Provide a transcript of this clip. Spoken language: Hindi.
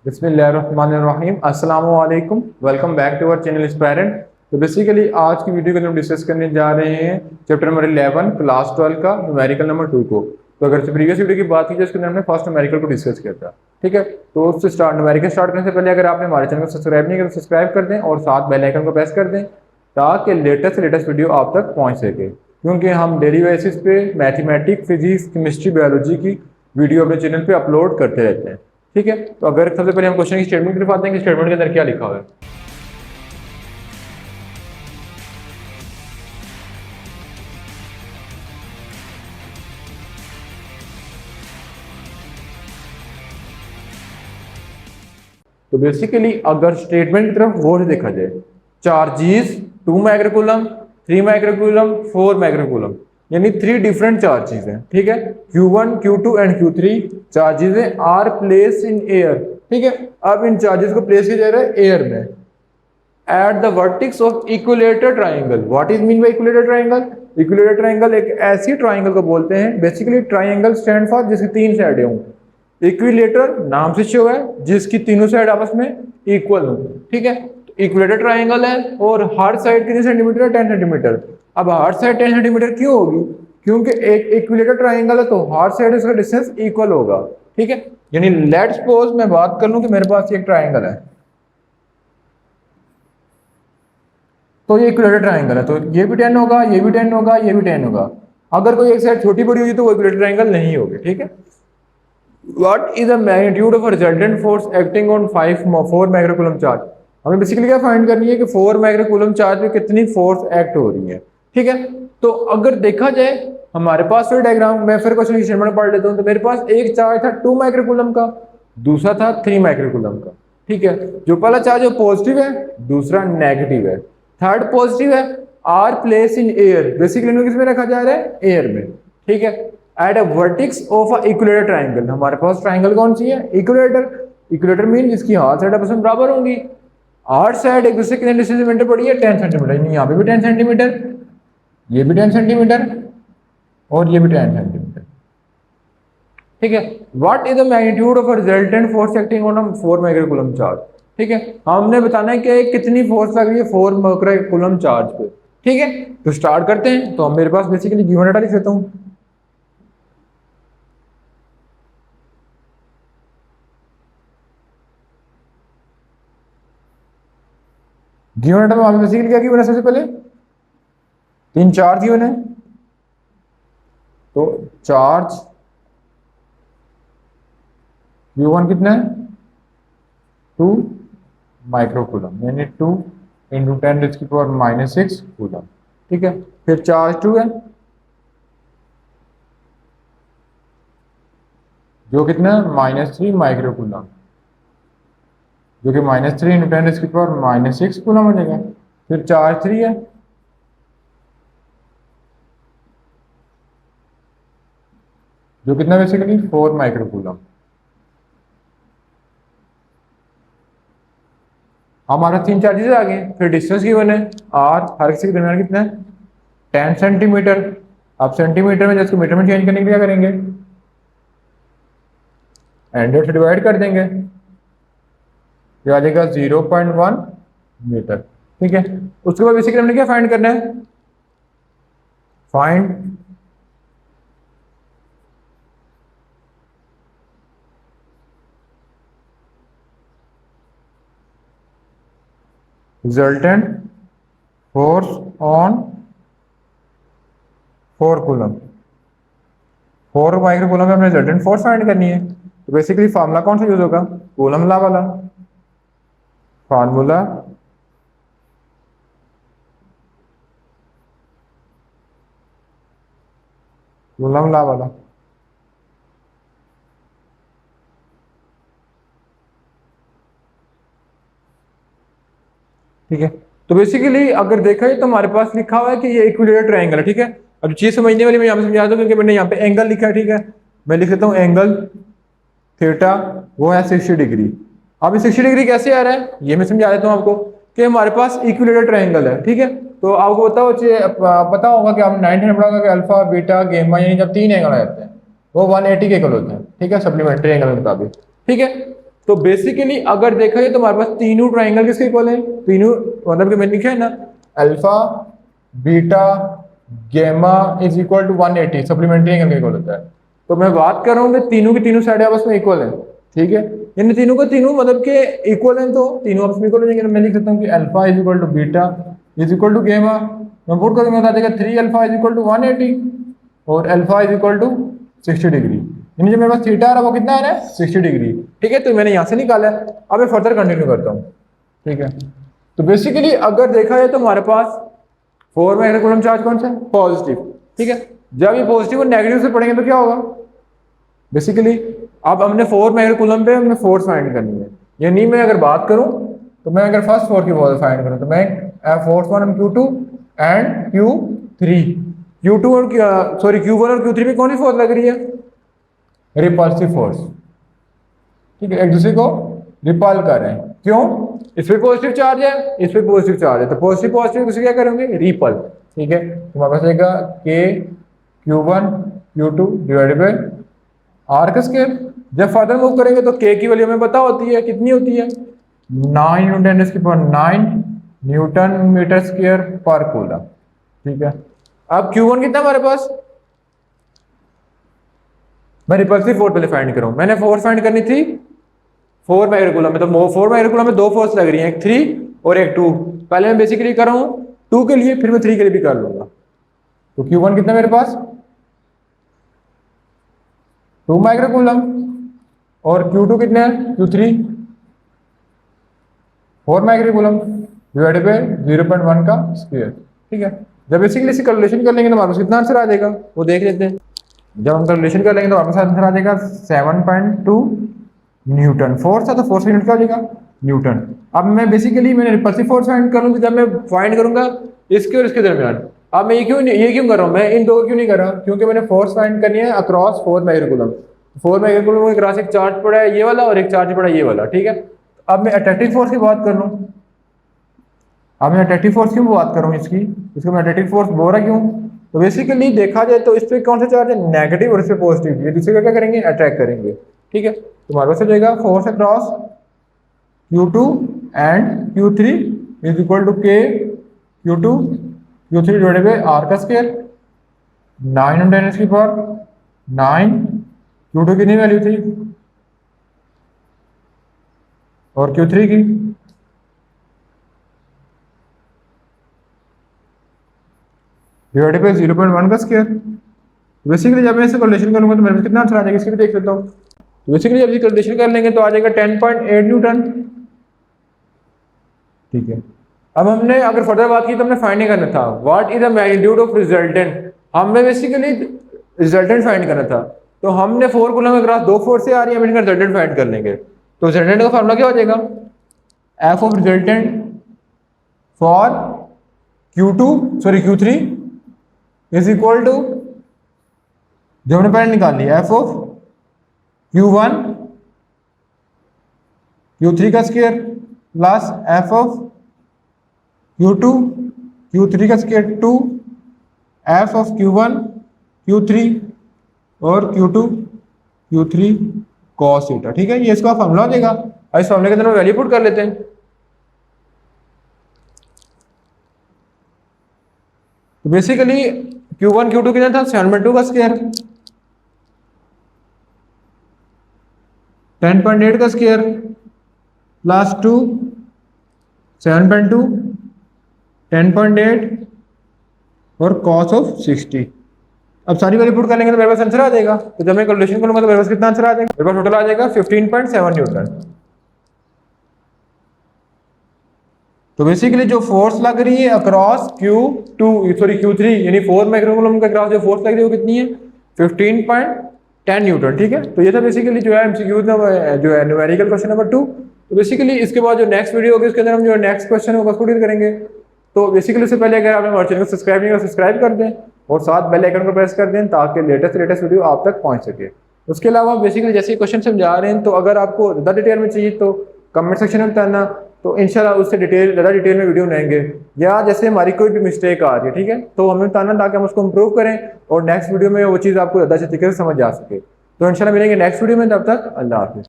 बिस्मिल्लाहिर्रहमानिर्रहीम अस्सलाम वालेकुम। Welcome back to our channel Inspirant. तो बेसिकली आज की वीडियो के अंदर हम डिस्कस करने जा रहे हैं चैप्टर नंबर 11 क्लास 12 का न्यूमेरिकल नंबर 2 को। तो अगर से प्रीवियस वीडियो की बात की जाए उसके अंदर हमने फर्स्ट न्यूमेरिकल को डिस्कस किया था। ठीक है, तो उससे न्यूमेरिकल स्टार्ट करने से पहले अगर आपने हमारे चैनल को सब्सक्राइब नहीं किया तो सब्सक्राइब कर दें और साथ बेल आइकन को प्रेस कर दें ताकि लेटेस्ट से लेटेस्ट वीडियो आप तक पहुंच सके, क्योंकि हम डेली बेसिस पे मैथमेटिक्स, फिजिक्स, केमिस्ट्री, बायोलॉजी की वीडियो अपने चैनल पे अपलोड करते रहते हैं। ठीक है, तो अगर सबसे पहले हम क्वेश्चन की स्टेटमेंट की तरफ आते हैं कि स्टेटमेंट के अंदर क्या लिखा हुआ है। तो बेसिकली अगर स्टेटमेंट की तरफ गौर से देखा जाए, चार्जेस 2 माइक्रोकूलम, 3 माइक्रोकूलम, 4 माइक्रोकूलम, यानी 3 डिफरेंट चार्जेस हैं। ठीक है, Q1, Q2 and Q3 charges हैं आर प्लेस इन एयर। ठीक है, अब इन चार्जेस को प्लेस किया जा रहा है एयर में at the vertices of equilateral triangle. What is mean by equilateral triangle? Equilateral triangle एक ऐसी ट्राइंगल को बोलते हैं, बेसिकली ट्राइंगल स्टैंड फॉर जिसकी 3 साइडें हों। इक्विलेटर नाम से शो है जिसकी तीनों साइड आपस में इक्वल हो। ठीक है, इक्विलेटर ट्राइंगल है और हर साइड कितने सेंटीमीटर है? 10 सेंटीमीटर। अब हर साइड 10 सेंटीमीटर क्यों होगी? क्योंकि एक इक्विलेटर ट्राइंगल है तो हर साइड उसका डिस्टेंस इक्वल होगा। ठीक है, यानी लेट्स सपोज मैं बात कर लूं कि मेरे पास एक ट्राइंगल है, तो ये इक्विलेटर ट्राइंगल है, तो ये भी 10 होगा, ये भी 10 होगा, ये भी 10 होगा। अगर कोई एक साइड छोटी बड़ी हुई तो वो इक्विलेटर ट्राइंगल नहीं होगी। ठीक है, What is the magnitude of a resultant force acting on 4 microcoulomb charge? हमें बेसिकली क्या फाइंड करनी है कि 4 माइक्रोकूलम चार्ज पे कितनी फोर्स एक्ट हो रही है। ठीक है, तो अगर देखा जाए हमारे पास फिर डायग्राम, मैं फिर क्वेश्चन की स्टेटमेंट पढ़ लेता हूँ। तो मेरे पास एक चार्ज था 2 माइक्रोकूलम का, दूसरा था 3 माइक्रोकूलम का। ठीक है, जो पहला चार्ज है पॉजिटिव है, दूसरा नेगेटिव है, थर्ड पॉजिटिव है। Are place in air, basically किस में रखा जा रहा है? एयर में। ठीक है, at a vertices of a equilateral triangle. हमारे पास ट्राइंगल कौन सी है? इक्विलेटर। इक्विलेटर मीन जिसकी हर साइड आपस में बराबर होंगी। हर साइड एक दूसरे कितने सेंटीमीटर पड़ी है? 10 सेंटीमीटर। यहाँ पे भी 10 सेंटीमीटर, ये भी 10 सेंटीमीटर और ये भी 10 सेंटीमीटर। ठीक है, what is the magnitude of a resultant force acting on a 4 microcoulomb charge? ठीक है, हमने बताना है कि कितनी फोर्स लग रही है 4 माइक्रोकूलम चार्ज पे। ठीक है, तो स्टार्ट करते हैं। तो मेरे पास बेसिकली गिवन डाटा लिख लेता हूँ। गिवन डाटा में आपने बेसिकली क्या गिवन है? सबसे पहले 3 चार्ज गिवन है, तो चार्ज Q1 कितना है? 2 माइक्रोकूलम, यानी 2 इंटू 10⁻⁻6 कूलम। ठीक है, फिर चार्ज 2 है जो कितना है? -3 माइक्रोकूलम, जो कि -3 इंटू 10⁻⁻6 कूलम हो जाएगा। फिर चार्ज 3 है जो कितना बेसिकली 4 माइक्रोकूलम। हमारा 3 चार्जेस आ गए। फिर डिस्टेंस गिवन है आर, हर किसी के दरमियान कितना है? 10 सेंटीमीटर। अब सेंटीमीटर में जैसे मीटर में चेंज करने के लिए क्या करेंगे? 100 से डिवाइड कर देंगे, ये आ जाएगा 0.1 मीटर। ठीक है, उसके बाद बेसिकली हमने क्या फाइंड करना है? Find resultant force on 4 coulomb. 4 microcoulomb में हमने रिजल्टेंट फोर्स फाइंड करनी है। तो बेसिकली फार्मूला कौन सा यूज होगा? कूलम लॉ वाला फार्मूला। कूलम लॉ वाला। ठीक है, तो बेसिकली अगर देखा जाए तो हमारे पास लिखा हुआ है कि ये इक्विलेटर ट्रायंगल है। ठीक है, अब चीज समझने वाली मैं यहाँ पे समझा दूं क्योंकि मैंने यहाँ पे एंगल लिखा है। ठीक है, मैं लिख लेता हूँ एंगल थीटा, वो है 60 डिग्री। अब 60 डिग्री कैसे आ रहा है ये मैं समझा देता हूँ आपको कि हमारे पास इक्विलेटर ट्रायंगल है। ठीक है, तो आपको पता होगा कि आपने 9th में पढ़ा होगा कि अल्फा, बीटा, गामा, यानी जब 3 एंगल आ जाते हैं वो 180 के इक्वल होते हैं। ठीक है, सप्लीमेंट्री एंगल के मुताबिक। ठीक है, तो बेसिकली अगर देखा जाए तो हमारे पास तीनों ट्राइंगल किसके इक्वल है, तीनों मतलब कि मैंने लिखा है ना alpha beta gamma is equal to 180 supplementary angle का इक्वल होता है। तो मैं बात कर रहा हूँ कि तीनों की तीनों साइड आपस में इक्वल है, ठीक है, इन तीनों को तीनों मतलब के इक्वल है तो तीनों आपस में इक्वल हो जाएंगे। मैं लिख सकता हूँ कि alpha is equal to beta is equal to gamma, मैं पुट करूंगा बता देगा 3 अल्फा इज इक्वल टू 180 और alpha is equal to 60 degree, यानी जो मेरे पास थीटा आ रहा है वो कितना आ रहा है 60 डिग्री, ठीक है। तो मैंने यहाँ से निकाला है, अब मैं फर्दर कंटिन्यू करता हूँ, ठीक है। तो बेसिकली अगर देखा जाए तो हमारे पास 4 में कूलम चार्ज कौन सा है, पॉजिटिव, ठीक है। जब ये पॉजिटिव और नेगेटिव से पढ़ेंगे तो क्या होगा, बेसिकली अब हमने 4 में कूलम पे हमने फोर्स फाइंड करनी है, यानी मैं अगर बात करूं तो मैं अगर फर्स्ट फोर्स की फोर्स फाइंड करूं तो मैं फोर्स 1 और Q2 एंड Q2 और सॉरी Q1 और Q3 में कौन सी फोर्स लग रही है, रिपल्सिव फोर्स, ठीक है, एक दूसरे को रिपल कर रहे हैं, क्यों, इस पे पॉजिटिव चार्ज है इस पे पॉजिटिव चार्ज है, तो पॉजिटिव पॉजिटिव दूसरे क्या करेंगे रिपल, ठीक है। तो हमारे पास आएगा K Q1 Q2 divided by R का स्क्वायर। जब फर्दर मूव करेंगे तो K की वैल्यू हमें पता होती है, कितनी होती है 9 न्यूटन मीटर स्क्वायर पर कूलम, ठीक है। अब Q1 कितना हमारे पास, मैं रिपल्सिव फोर्स पहले फाइंड करूं, मैंने फोर्स फाइंड करनी थी 4 माइक्रोकूलम में, तो 4 माइक्रोकूलम में दो फोर्स लग रही हैं, एक 3 और एक 2, पहले मैं बेसिकली कर रहा हूं 2 के लिए, फिर मैं 3 के लिए भी कर लूंगा। तो Q1 कितना मेरे पास 2 माइक्रोकूलम और Q2 कितना है Q3 4 माइक्रोकूलम डिवाइडेड बाय 0.1 का स्क्वायर, ठीक है। जब बेसिकली इसी कैलकुलेशन कर लेंगे तो हमारे पास कितना आंसर आ जाएगा वो देख लेते हैं। जब हम कैलकुलेशन कर लेंगे तो हमारे पास आंसर आ जाएगा 7.2 न्यूटन, फोर्स था तो फोर्स का यूनिट क्या हो जाएगा न्यूटन। अब मैं बेसिकली मैंने रिपल्सिव फोर्स फाइंड करूंगा, जब मैं फाइंड करूंगा इसके और इसके दरमियान, अब मैं ये क्यों कर रहा हूँ, मैं इन दो क्यों नहीं कर रहा, क्योंकि मैंने फोर्स फाइंड करनी है अक्रॉस 4 माइक्रोकूलम, 4 माइक्रोकूलम के अक्रॉस एक चार्ज पड़ा है ये वाला और एक चार्ज पड़ा है ये वाला, ठीक है। अब मैं अट्रैक्टिव फोर्स की बात कर लूँ, अब मैं अट्रैक्टिव फोर्स की बात कर रहा हूँ इसको मैं अट्रैक्टिव फोर्स बोल रहा क्यों, तो बेसिकली देखा जाए तो इस पे कौन सा चार्ज है नेगेटिव और इस पे पॉजिटिव, ये दूसरे का क्या करेंगे अट्रैक्ट करेंगे, ठीक है। तो हमारे पास हो जाएगा force across Q2 and Q3 is equal to K Q2 Q3 divided by R का स्क्वायर, 9 × 10⁻⁹ 9, Q2 कितनी वैल्यू थी और Q3 की डिवाइडेड बाय 0.1 का स्क्वायर। बेसिकली जब मैं इसे कैलकुलेशन करूंगा तो मेरे पास कितना आंसर आ जाएगा इसके भी देख लेता हूँ। बेसिकली जब ये कैलकुलेशन कर लेंगे तो आ जाएगा 10.8 न्यूटन, ठीक है। अब हमने अगर फर्दर बात की तो हमने फाइंड करना था what is the magnitude of resultant, हमें बेसिकली रिजल्टेंट फाइंड करना था, तो हमने 4 कूलम के क्रॉस 2 फोर्स से आ रही है, हम इनका रिजल्टेंट फाइंड कर लेंगे। तो रिजल्टेंट का फार्मूला क्या हो जाएगा, F of resultant for Q3 is equal to जो हमने पहले निकाल लिया एफ ऑफ Q1 Q3 का square plus F of Q2 Q3 का square 2 F of Q1 Q3 और Q2 Q3 cos थीटा, ठीक है। ये इसका फॉर्मूला हो जाएगा, इस फॉर्मूले के अंदर वैल्यू पुट कर लेते हैं। तो बेसिकली Q1 Q2 कितना था 7.2 का स्क्वायर, 10.8 का स्क्वायर प्लस 2 7.2 10.8 और cos ऑफ 60। अब सारी वैल्यू पुट कर लेंगे तो मेरे पास आंसर आ जाएगा। तो जब मैं कैलकुलेशन करूंगा तो मेरे पास कितना आंसर आ जाएगा, मेरे पास टोटल आ जाएगा 15.7 न्यूटन। तो बेसिकली जो फोर्स लग रही है अक्रॉस Q3 यानी 4 माइक्रोकूलम के अक्रॉस जो फोर्स लग रही है वो कितनी है 15.10 न्यूटन, ठीक है। तो ये था बेसिकली जो है एमसीक्यू जो है न्यूमेरिकल क्वेश्चन नंबर 2। तो बेसिकली इसके बाद जो नेक्स्ट वीडियो होगी उसके अंदर हम जो नेक्स्ट क्वेश्चन होगा उसको डील करेंगे। तो बेसिकली उससे पहले अगर आपने हमारे चैनल को सब्सक्राइब नहीं किया सब्सक्राइब कर दें और साथ बेल आइकन को प्रेस कर दें ताकि लेटेस्ट वीडियो आप तक पहुंच सके। उसके अलावा बेसिकली जैसे क्वेश्चन समझा रहे हैं तो अगर आपको ज़्यादा डिटेल में चाहिए तो कमेंट सेक्शन में बताना, तो इंशाल्लाह उससे ज़्यादा डिटेल में वीडियो बनाएंगे, या जैसे हमारी कोई भी मिस्टेक आ रही है, ठीक है, तो हमें बताना ताकि हम उसको इम्प्रूव करें और नेक्स्ट वीडियो में वो चीज़ आपको ज़्यादा अच्छे तरीके से समझ आ सके। तो इंशाल्लाह मिलेंगे नेक्स्ट वीडियो में, तब तक अल्लाह हाफिज़।